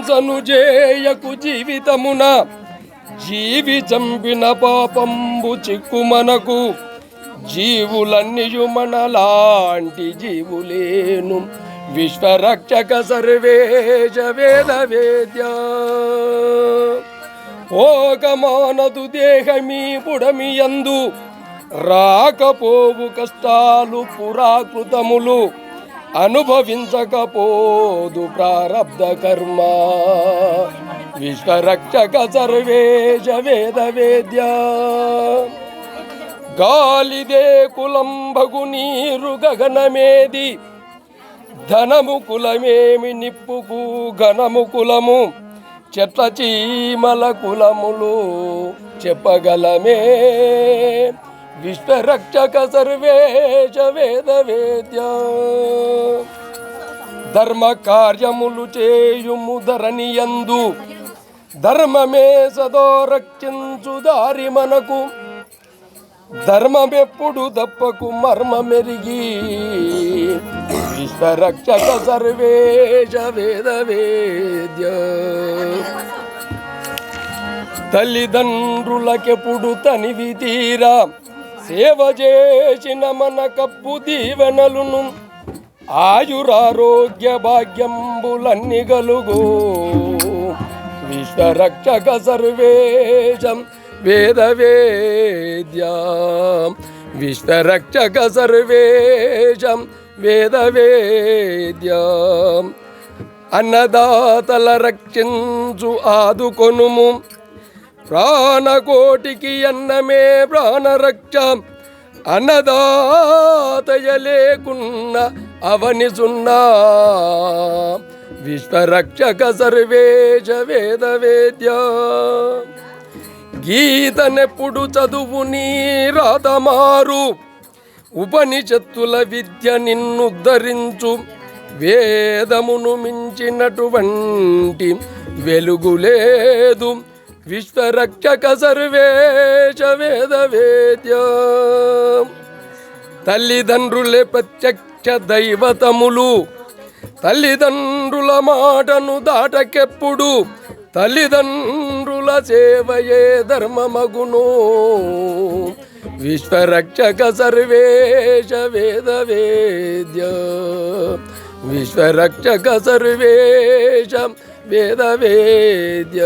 హింసను చేయకు జీవితమున జీవి చంపిన పాపంబు చిక్కుమనకు జీవులన్నీయు మనలాంటి జీవులేను విశ్వరక్షక సర్వేశ వేద వేద్య ఓకమానదు దేహమీ పుడమియందు రాకపోవు కష్టాలు పురాకృతములు అనుభవించకపోదు ప్రారబ్ధ కర్మ విశ్వరక్షక సర్వేశ వేద వేద్య గాలిదే కులంబగు నీరు గగనమేది ధనము కులమేమి నిప్పుకు ఘనము కులము చెట్ల చీమల కులములు చెప్పగలమే విశ్వరక్షక సర్వేశ వేద వేద్య ధర్మ కార్యములు చేయుము ధరణియందు ధర్మమే సదో రక్షించు దారి మనకు ధర్మమెప్పుడు తప్పకు మర్మమెరిగి విశ్వరక్షక సర్వేశ వేద వేద్య తల్లిదండ్రులకెప్పుడు తనివి తీరా సేవ చేసిన మన కప్పు దీవెనలును ఆయురారోగ్య భాగ్యంబులన్నీ గలుగు విశ్వరక్షక సర్వేశం వేద వేద్య విశ్వరక్షక సర్వేశం వేద వేద్య అన్నదాతల రక్షించు ఆదుకొనుము ప్రాణకోటికి అన్నమే ప్రాణరక్ష అన్నదాతయ లేకున్న అవని సున్నా విశ్వరక్షక సర్వేశ వేద వేద్య గీతనెప్పుడు చదువు నీ రాతమారు ఉపనిషత్తుల విద్య నిన్నుద్ధరించు వేదమును మించినటువంటి వెలుగు లేదు విశ్వరక్షక సర్వేశ వేద వేద్య తల్లిదండ్రులే ప్రత్యక్ష దైవతములు తల్లిదండ్రుల మాటను దాటకెప్పుడు తల్లిదండ్రుల సేవయే ధర్మమగును విశ్వరక్షక సర్వేశ వేద వేద్య విశ్వరక్షక సర్వేశ వేద వేద్య